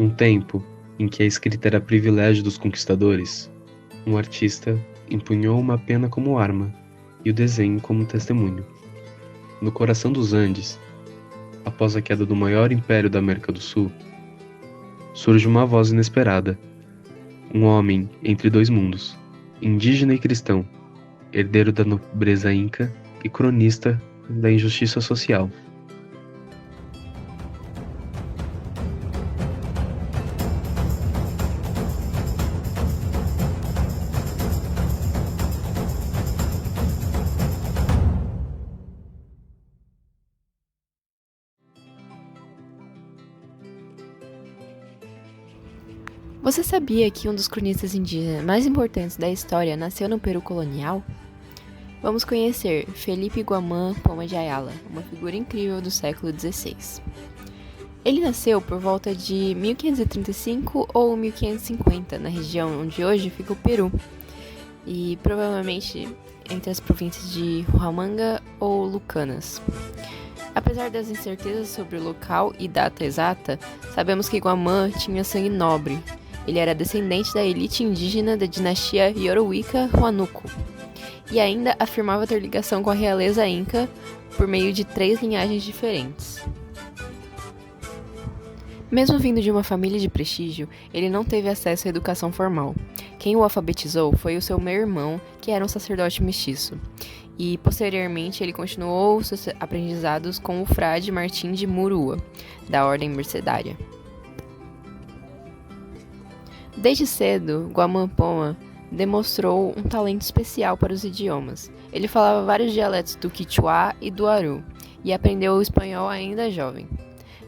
Um tempo em que a escrita era privilégio dos conquistadores, um artista empunhou uma pena como arma e o desenho como testemunho. No coração dos Andes, após a queda do maior império da América do Sul, surge uma voz inesperada, um homem entre dois mundos, indígena e cristão, herdeiro da nobreza inca e cronista da injustiça social. Você sabia que um dos cronistas indígenas mais importantes da história nasceu no Peru colonial? Vamos conhecer Felipe Guamán Poma de Ayala, uma figura incrível do século XVI. Ele nasceu por volta de 1535 ou 1550, na região onde hoje fica o Peru, e provavelmente entre as províncias de Huamanga ou Lucanas. Apesar das incertezas sobre o local e data exata, sabemos que Guamán tinha sangue nobre. Ele era descendente da elite indígena da dinastia Yorowica-Huánuco e ainda afirmava ter ligação com a realeza inca por meio de 3 linhagens diferentes. Mesmo vindo de uma família de prestígio, ele não teve acesso à educação formal. Quem o alfabetizou foi o seu meio-irmão, que era um sacerdote mestiço. E, posteriormente, ele continuou seus aprendizados com o frade Martim de Murua, da Ordem Mercedária. Desde cedo, Guamán Poma demonstrou um talento especial para os idiomas. Ele falava vários dialetos do Quichua e do Aru, e aprendeu o espanhol ainda jovem.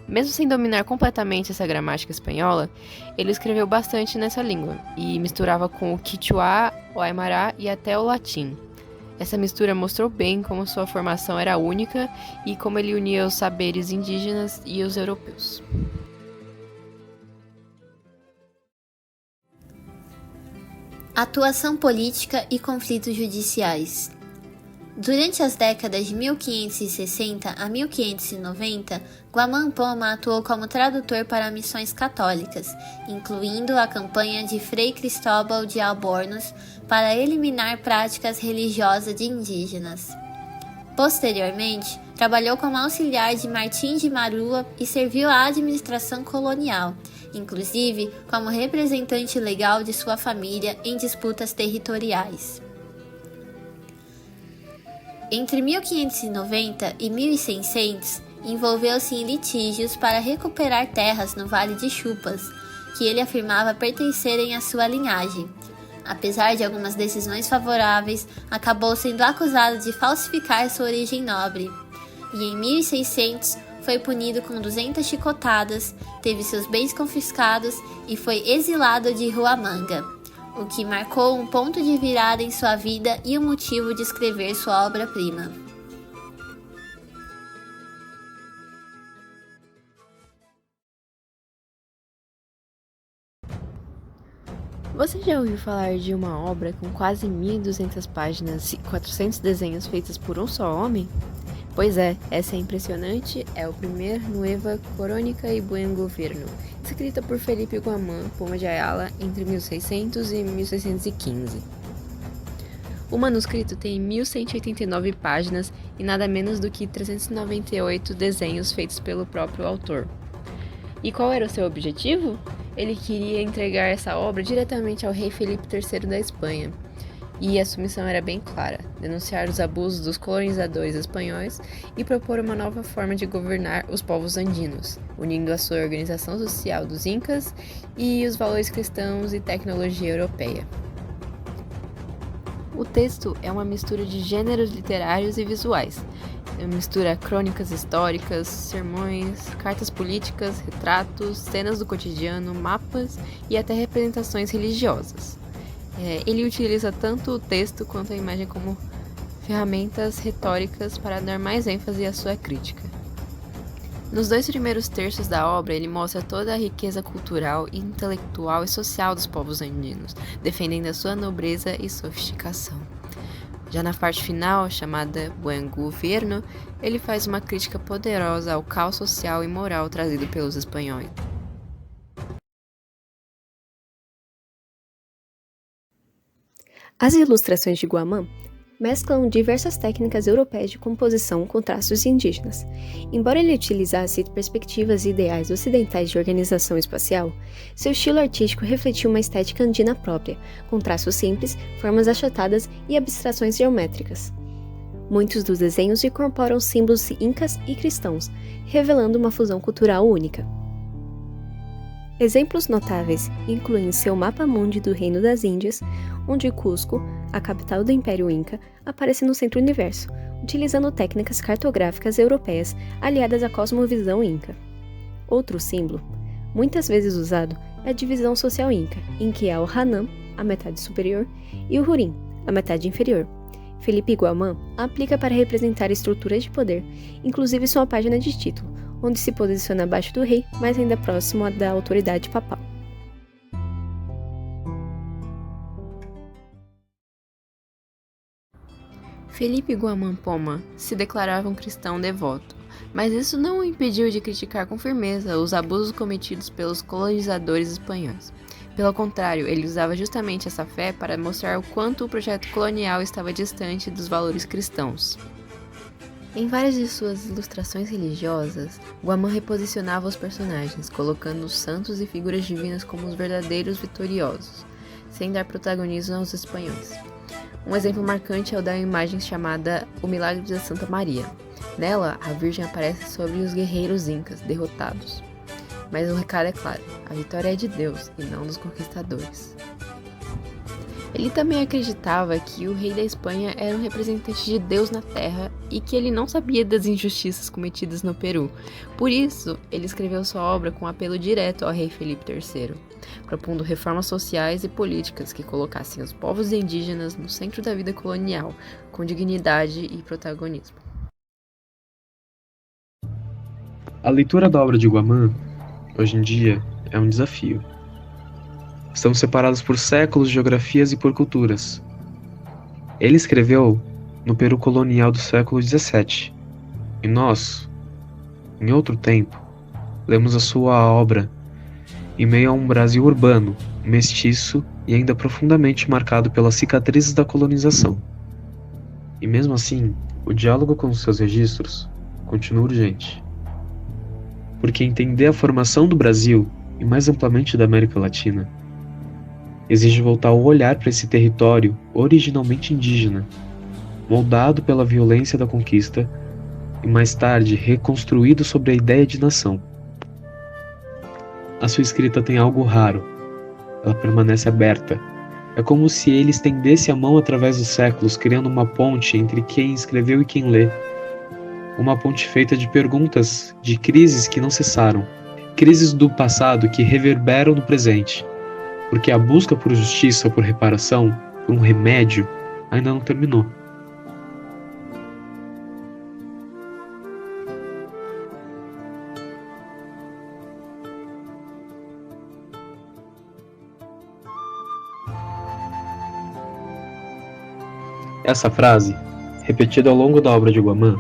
Mesmo sem dominar completamente essa gramática espanhola, ele escreveu bastante nessa língua, e misturava com o Quichua, o Aymara e até o latim. Essa mistura mostrou bem como sua formação era única e como ele unia os saberes indígenas e os europeus. Atuação política e conflitos judiciais. Durante as décadas de 1560 a 1590, Guamán Poma atuou como tradutor para missões católicas, incluindo a campanha de Frei Cristóbal de Albornoz para eliminar práticas religiosas de indígenas. Posteriormente, trabalhou como auxiliar de Martim de Marua e serviu à administração colonial, inclusive como representante legal de sua família em disputas territoriais. Entre 1590 e 1600, envolveu-se em litígios para recuperar terras no Vale de Chupas, que ele afirmava pertencerem à sua linhagem. Apesar de algumas decisões favoráveis, acabou sendo acusado de falsificar sua origem nobre. E em 1600, foi punido com 200 chicotadas, teve seus bens confiscados e foi exilado de Huamanga, o que marcou um ponto de virada em sua vida e um motivo de escrever sua obra-prima. Você já ouviu falar de uma obra com quase 1.200 páginas e 400 desenhos feitos por um só homem? Pois é, essa é impressionante, é o Primer Nueva Crónica y Buen Gobierno, escrita por Felipe Guamán Poma de Ayala entre 1600 e 1615. O manuscrito tem 1.189 páginas e nada menos do que 398 desenhos feitos pelo próprio autor. E qual era o seu objetivo? Ele queria entregar essa obra diretamente ao rei Felipe III da Espanha. E a sua missão era bem clara: denunciar os abusos dos colonizadores espanhóis e propor uma nova forma de governar os povos andinos, unindo a sua organização social dos incas e os valores cristãos e tecnologia europeia. O texto é uma mistura de gêneros literários e visuais. Mistura crônicas históricas, sermões, cartas políticas, retratos, cenas do cotidiano, mapas e até representações religiosas. Ele utiliza tanto o texto quanto a imagem como ferramentas retóricas para dar mais ênfase à sua crítica. Nos 2 primeiros terços da obra, ele mostra toda a riqueza cultural, intelectual e social dos povos andinos, defendendo a sua nobreza e sofisticação. Já na parte final, chamada Buen Gobierno, ele faz uma crítica poderosa ao caos social e moral trazido pelos espanhóis. As ilustrações de Guamã mesclam diversas técnicas europeias de composição com traços indígenas. Embora ele utilizasse perspectivas e ideais ocidentais de organização espacial, seu estilo artístico refletiu uma estética andina própria, com traços simples, formas achatadas e abstrações geométricas. Muitos dos desenhos incorporam símbolos incas e cristãos, revelando uma fusão cultural única. Exemplos notáveis incluem seu mapa mundi do Reino das Índias, onde Cusco, a capital do Império Inca, aparece no centro-universo, utilizando técnicas cartográficas europeias aliadas à cosmovisão inca. Outro símbolo, muitas vezes usado, é a divisão social inca, em que há o Hanan, a metade superior, e o Hurin, a metade inferior. Felipe Guamã aplica para representar estruturas de poder, inclusive sua página de título, onde se posiciona abaixo do rei, mas ainda próximo da autoridade papal. Felipe Guamã Poma se declarava um cristão devoto, mas isso não o impediu de criticar com firmeza os abusos cometidos pelos colonizadores espanhóis. Pelo contrário, ele usava justamente essa fé para mostrar o quanto o projeto colonial estava distante dos valores cristãos. Em várias de suas ilustrações religiosas, Guamã reposicionava os personagens, colocando os santos e figuras divinas como os verdadeiros vitoriosos, sem dar protagonismo aos espanhóis. Um exemplo marcante é o da imagem chamada O Milagre de Santa Maria. Nela, a Virgem aparece sobre os guerreiros incas derrotados. Mas o recado é claro, a vitória é de Deus e não dos conquistadores. Ele também acreditava que o rei da Espanha era um representante de Deus na terra e que ele não sabia das injustiças cometidas no Peru. Por isso, ele escreveu sua obra com apelo direto ao rei Felipe III, propondo reformas sociais e políticas que colocassem os povos indígenas no centro da vida colonial, com dignidade e protagonismo. A leitura da obra de Guamã, hoje em dia, é um desafio. Estamos separados por séculos de geografias e por culturas. Ele escreveu no Peru colonial do século XVII, e nós, em outro tempo, lemos a sua obra em meio a um Brasil urbano, mestiço e ainda profundamente marcado pelas cicatrizes da colonização. E mesmo assim, o diálogo com os seus registros continua urgente. Porque entender a formação do Brasil, e mais amplamente da América Latina, exige voltar o olhar para esse território originalmente indígena, moldado pela violência da conquista e mais tarde reconstruído sobre a ideia de nação. A sua escrita tem algo raro, ela permanece aberta. É como se ele estendesse a mão através dos séculos, criando uma ponte entre quem escreveu e quem lê. Uma ponte feita de perguntas, de crises que não cessaram, crises do passado que reverberam no presente, porque a busca por justiça, por reparação, por um remédio, ainda não terminou. Essa frase, repetida ao longo da obra de Guamã,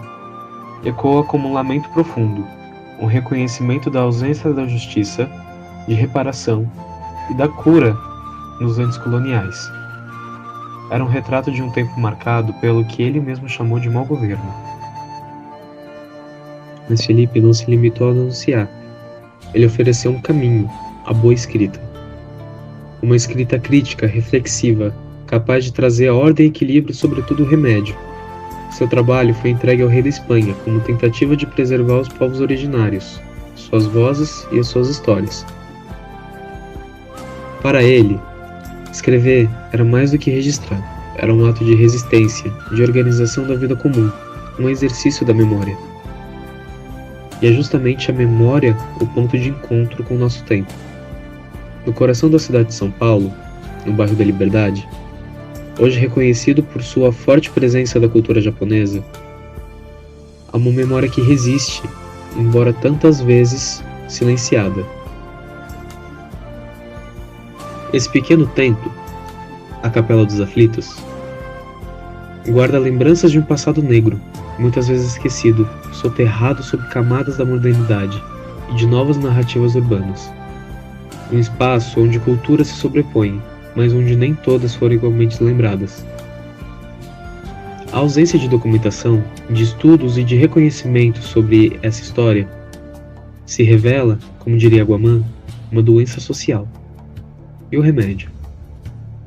ecoa como um lamento profundo, um reconhecimento da ausência da justiça, de reparação e da cura nos anos coloniais. Era um retrato de um tempo marcado pelo que ele mesmo chamou de mau governo. Mas Felipe não se limitou a anunciar. Ele ofereceu um caminho, a boa escrita. Uma escrita crítica, reflexiva, capaz de trazer ordem e equilíbrio e, sobretudo, remédio. Seu trabalho foi entregue ao rei da Espanha como tentativa de preservar os povos originários, suas vozes e as suas histórias. Para ele, escrever era mais do que registrar, era um ato de resistência, de organização da vida comum, um exercício da memória. E é justamente a memória o ponto de encontro com o nosso tempo. No coração da cidade de São Paulo, no bairro da Liberdade, hoje reconhecido por sua forte presença da cultura japonesa, há uma memória que resiste, embora tantas vezes silenciada. Esse pequeno templo, a Capela dos Aflitos, guarda lembranças de um passado negro, muitas vezes esquecido, soterrado sob camadas da modernidade e de novas narrativas urbanas. Um espaço onde culturas se sobrepõem, mas onde nem todas foram igualmente lembradas. A ausência de documentação, de estudos e de reconhecimento sobre essa história se revela, como diria Guaman, uma doença social. E o remédio?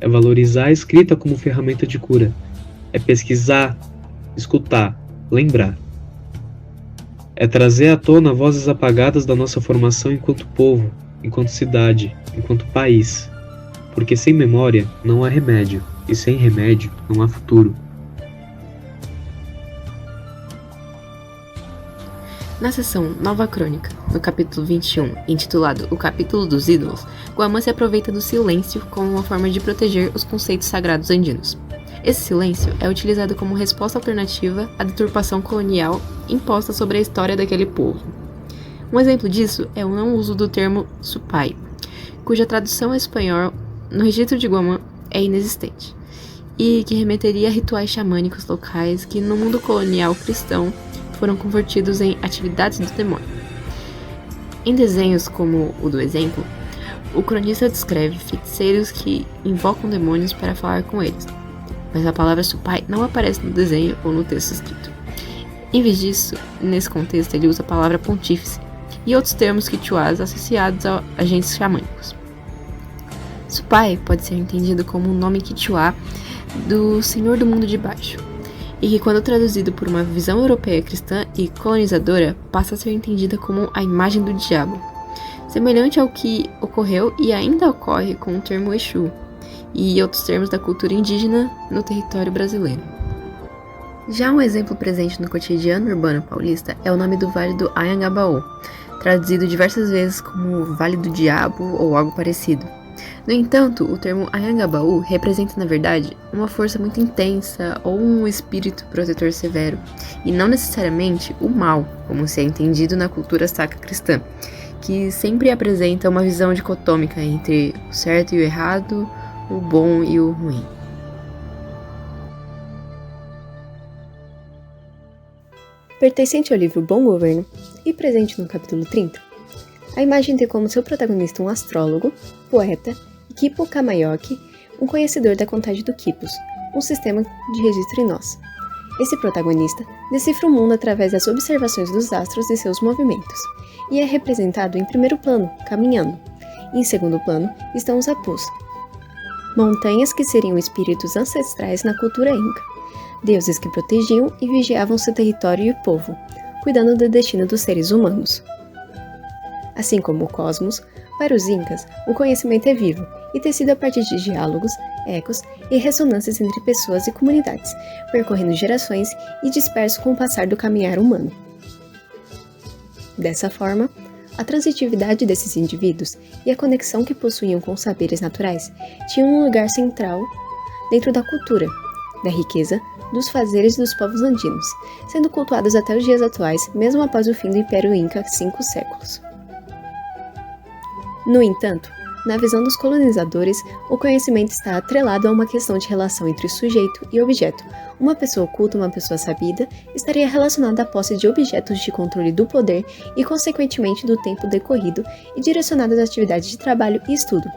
É valorizar a escrita como ferramenta de cura. É pesquisar, escutar, lembrar. É trazer à tona vozes apagadas da nossa formação enquanto povo, enquanto cidade, enquanto país. Porque sem memória não há remédio, e sem remédio não há futuro. Na seção Nova Crônica, no capítulo 21, intitulado O Capítulo dos Ídolos, Guaman se aproveita do silêncio como uma forma de proteger os conceitos sagrados andinos. Esse silêncio é utilizado como resposta alternativa à deturpação colonial imposta sobre a história daquele povo. Um exemplo disso é o não uso do termo supai, cuja tradução ao espanhol no registro de Guaman é inexistente, e que remeteria a rituais xamânicos locais que no mundo colonial cristão foram convertidos em atividades do demônio. Em desenhos como o do exemplo, o cronista descreve feiticeiros que invocam demônios para falar com eles, mas a palavra supai não aparece no desenho ou no texto escrito. Em vez disso, nesse contexto ele usa a palavra pontífice e outros termos quichuás associados a agentes xamânicos. Supai pode ser entendido como um nome quichuá do Senhor do Mundo de Baixo, e que, quando traduzido por uma visão europeia cristã e colonizadora, passa a ser entendida como a imagem do diabo, semelhante ao que ocorreu e ainda ocorre com o termo Exu e outros termos da cultura indígena no território brasileiro. Já um exemplo presente no cotidiano urbano paulista é o nome do Vale do Anhangabaú, traduzido diversas vezes como Vale do Diabo ou algo parecido. No entanto, o termo Anhangabaú representa, na verdade, uma força muito intensa ou um espírito protetor severo, e não necessariamente o mal, como se é entendido na cultura sacra cristã, que sempre apresenta uma visão dicotômica entre o certo e o errado, o bom e o ruim. Pertencente ao livro Bom Governo, e presente no capítulo 30, a imagem tem como seu protagonista um astrólogo, poeta, Kipo Kamayoki, um conhecedor da contagem do Quipos, um sistema de registro em nós. Esse protagonista decifra o mundo através das observações dos astros e seus movimentos, e é representado em primeiro plano, caminhando. Em segundo plano estão os apus, montanhas que seriam espíritos ancestrais na cultura inca, deuses que protegiam e vigiavam seu território e povo, cuidando do destino dos seres humanos. Assim como o cosmos, para os incas, o conhecimento é vivo e tecido a partir de diálogos, ecos e ressonâncias entre pessoas e comunidades, percorrendo gerações e disperso com o passar do caminhar humano. Dessa forma, a transitividade desses indivíduos e a conexão que possuíam com os saberes naturais tinham um lugar central dentro da cultura, da riqueza, dos fazeres dos povos andinos, sendo cultuados até os dias atuais, mesmo após o fim do Império Inca 5 séculos. No entanto, na visão dos colonizadores, o conhecimento está atrelado a uma questão de relação entre sujeito e objeto. Uma pessoa oculta, uma pessoa sabida, estaria relacionada à posse de objetos de controle do poder e, consequentemente, do tempo decorrido e direcionada às atividades de trabalho e estudo.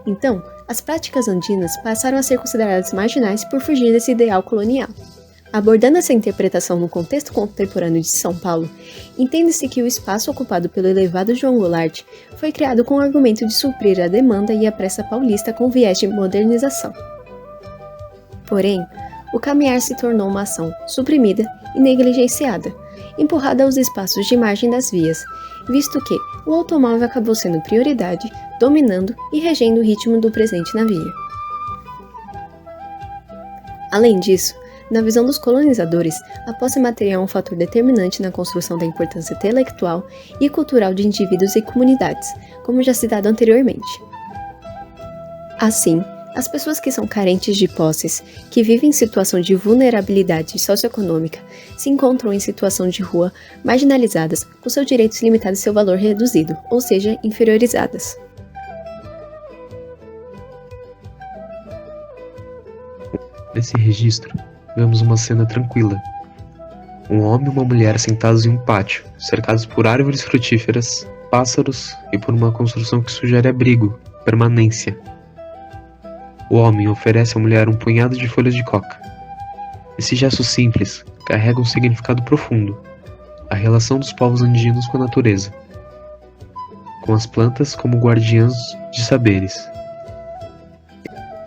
Então, as práticas andinas passaram a ser consideradas marginais por fugir desse ideal colonial. Abordando essa interpretação no contexto contemporâneo de São Paulo, entende-se que o espaço ocupado pelo elevado João Goulart foi criado com o argumento de suprir a demanda e a pressa paulista com viés de modernização. Porém, o caminhar se tornou uma ação suprimida e negligenciada, empurrada aos espaços de margem das vias, visto que o automóvel acabou sendo prioridade, dominando e regendo o ritmo do presente na via. Além disso, na visão dos colonizadores, a posse material é um fator determinante na construção da importância intelectual e cultural de indivíduos e comunidades, como já citado anteriormente. Assim, as pessoas que são carentes de posses, que vivem em situação de vulnerabilidade socioeconômica, se encontram em situação de rua, marginalizadas, com seus direitos limitados e seu valor reduzido, ou seja, inferiorizadas. Nesse registro, vemos uma cena tranquila. Um homem e uma mulher sentados em um pátio, cercados por árvores frutíferas, pássaros e por uma construção que sugere abrigo, permanência. o homem oferece à mulher um punhado de folhas de coca. Esse gesto simples carrega um significado profundo, a relação dos povos andinos com a natureza, com as plantas como guardiãs de saberes.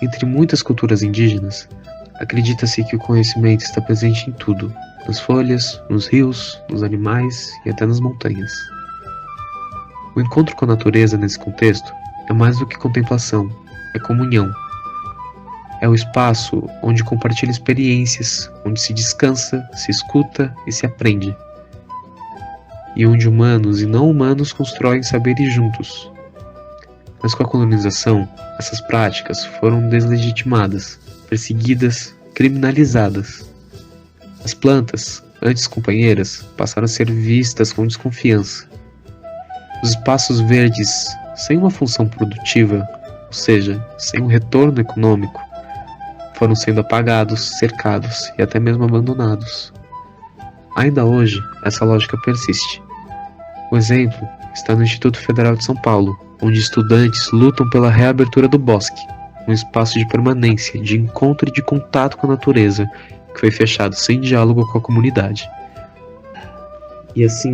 Entre muitas culturas indígenas, acredita-se que o conhecimento está presente em tudo, nas folhas, nos rios, nos animais e até nas montanhas. O encontro com a natureza nesse contexto é mais do que contemplação, é comunhão. É o espaço onde compartilha experiências, onde se descansa, se escuta e se aprende. E onde humanos e não humanos constroem saberes juntos. Mas com a colonização, essas práticas foram deslegitimadas, perseguidas, criminalizadas. As plantas, antes companheiras, passaram a ser vistas com desconfiança. Os espaços verdes, sem uma função produtiva, ou seja, sem um retorno econômico, foram sendo apagados, cercados e até mesmo abandonados. Ainda hoje, essa lógica persiste. O exemplo está no Instituto Federal de São Paulo, onde estudantes lutam pela reabertura do bosque, um espaço de permanência, de encontro e de contato com a natureza, que foi fechado sem diálogo com a comunidade. E assim,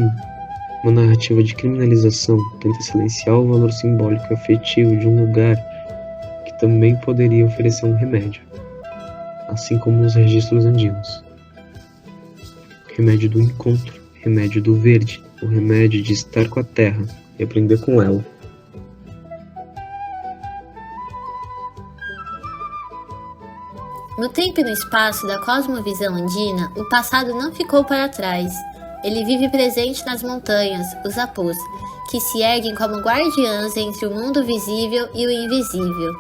uma narrativa de criminalização tenta silenciar o valor simbólico e afetivo de um lugar que também poderia oferecer um remédio, assim como os registros andinos. Remédio do encontro, remédio do verde, o remédio de estar com a terra e aprender com ela. No tempo e no espaço da cosmovisão andina, o passado não ficou para trás. Ele vive presente nas montanhas, os apus, que se erguem como guardiãs entre o mundo visível e o invisível.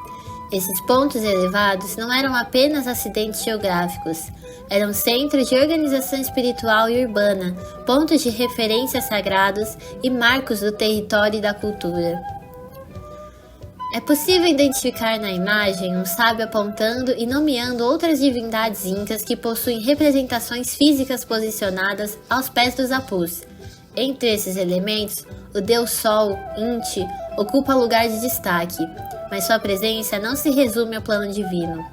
Esses pontos elevados não eram apenas acidentes geográficos, eram centros de organização espiritual e urbana, pontos de referência sagrados e marcos do território e da cultura. É possível identificar na imagem um sábio apontando e nomeando outras divindades incas que possuem representações físicas posicionadas aos pés dos apus. Entre esses elementos, o deus Sol, Inti, ocupa lugar de destaque, mas sua presença não se resume ao plano divino.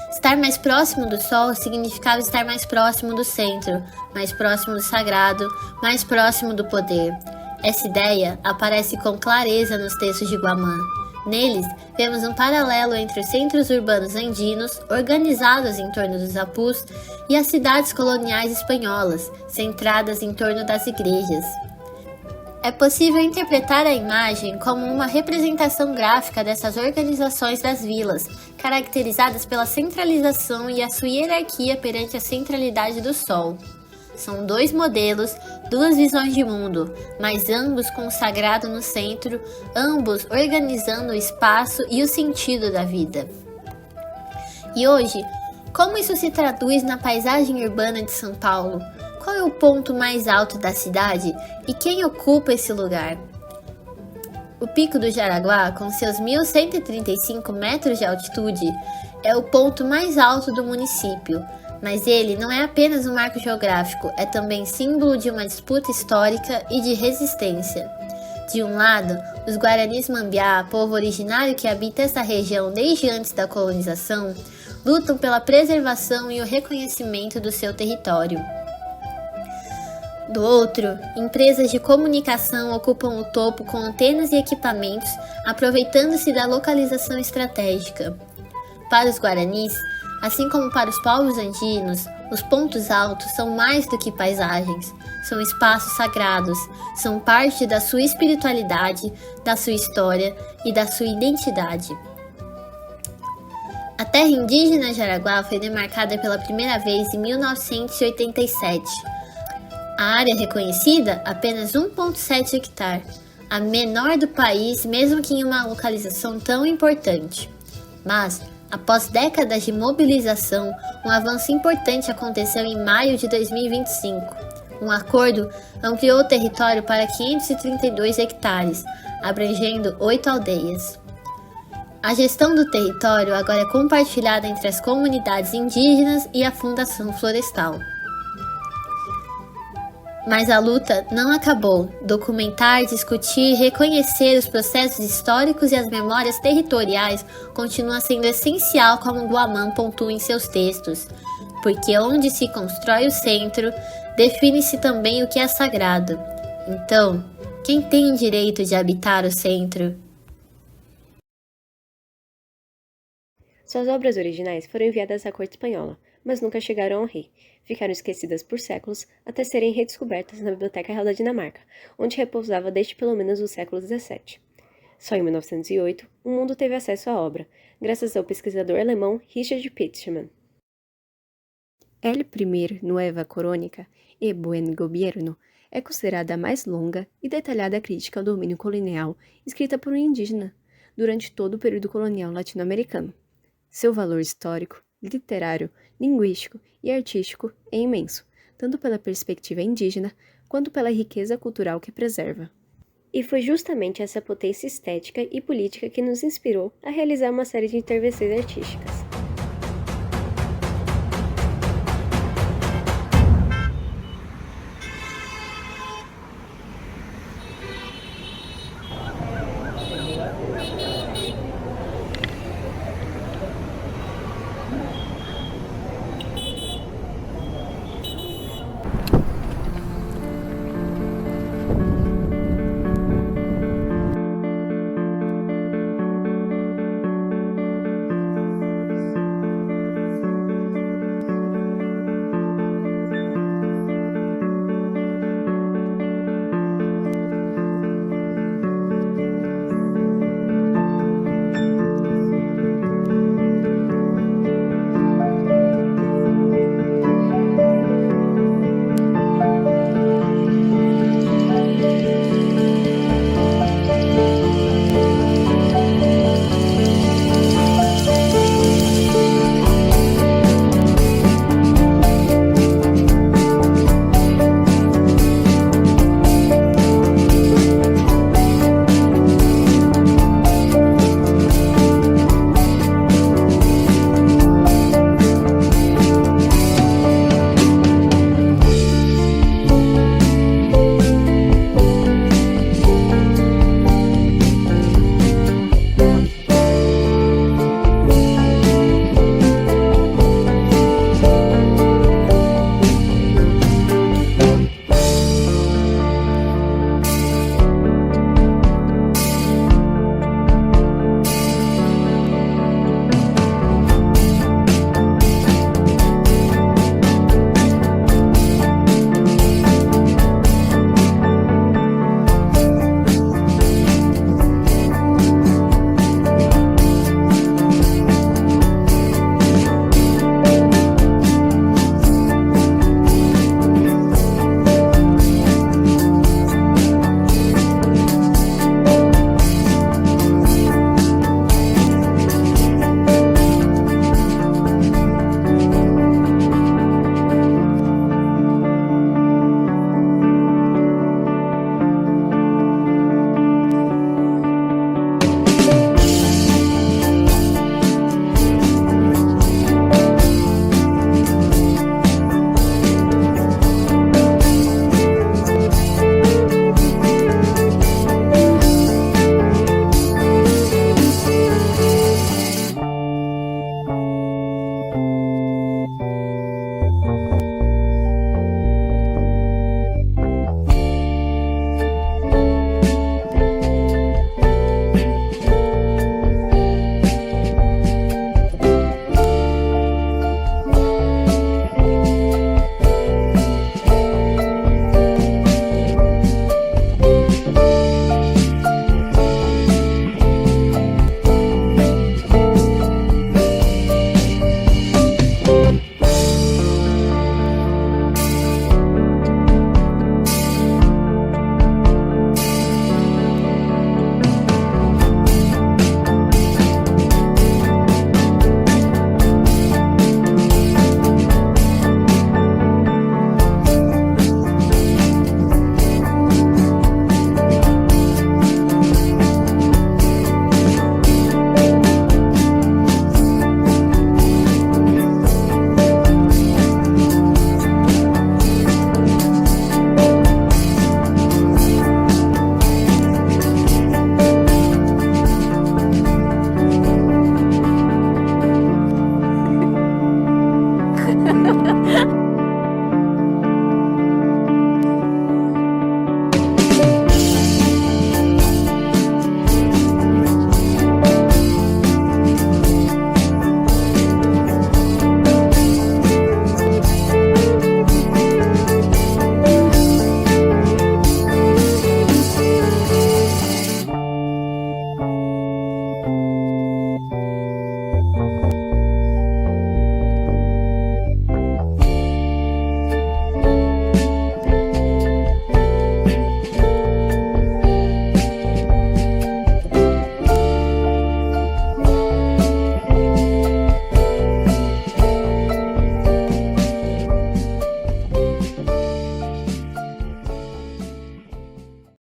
Estar mais próximo do Sol significava estar mais próximo do centro, mais próximo do sagrado, mais próximo do poder. Essa ideia aparece com clareza nos textos de Guamã. Neles, vemos um paralelo entre os centros urbanos andinos, organizados em torno dos apus, e as cidades coloniais espanholas, centradas em torno das igrejas. É possível interpretar a imagem como uma representação gráfica dessas organizações das vilas, caracterizadas pela centralização e a sua hierarquia perante a centralidade do Sol. São dois modelos, duas visões de mundo, mas ambos com o sagrado no centro, ambos organizando o espaço e o sentido da vida. E hoje, como isso se traduz na paisagem urbana de São Paulo? Qual é o ponto mais alto da cidade e quem ocupa esse lugar? O Pico do Jaraguá, com seus 1.135 metros de altitude, é o ponto mais alto do município. Mas ele não é apenas um marco geográfico, é também símbolo de uma disputa histórica e de resistência. De um lado, os Guaranis Mambiá, povo originário que habita essa região desde antes da colonização, lutam pela preservação e o reconhecimento do seu território. Do outro, empresas de comunicação ocupam o topo com antenas e equipamentos, aproveitando-se da localização estratégica. Para os Guaranis, assim como para os povos andinos, os pontos altos são mais do que paisagens, são espaços sagrados, são parte da sua espiritualidade, da sua história e da sua identidade. A terra indígena de Jaraguá foi demarcada pela primeira vez em 1987. A área reconhecida, apenas 1,7 hectare, a menor do país, mesmo que em uma localização tão importante. Mas, após décadas de mobilização, um avanço importante aconteceu em maio de 2025. Um acordo ampliou o território para 532 hectares, abrangendo 8 aldeias. A gestão do território agora é compartilhada entre as comunidades indígenas e a Fundação Florestal. Mas a luta não acabou. Documentar, discutir, reconhecer os processos históricos e as memórias territoriais continua sendo essencial, como Guamã pontua em seus textos, porque onde se constrói o centro, define-se também o que é sagrado. Então, quem tem o direito de habitar o centro? Suas obras originais foram enviadas à corte espanhola, mas nunca chegaram ao rei. Ficaram esquecidas por séculos, até serem redescobertas na Biblioteca Real da Dinamarca, onde repousava desde pelo menos o século XVII. Só em 1908, o mundo teve acesso à obra, graças ao pesquisador alemão Richard Pietschmann. El primer Nueva Crónica e Buen Gobierno é considerada a mais longa e detalhada crítica ao domínio colonial escrita por um indígena durante todo o período colonial latino-americano. Seu valor histórico, literário, linguístico e artístico é imenso, tanto pela perspectiva indígena quanto pela riqueza cultural que preserva. E foi justamente essa potência estética e política que nos inspirou a realizar uma série de intervenções artísticas.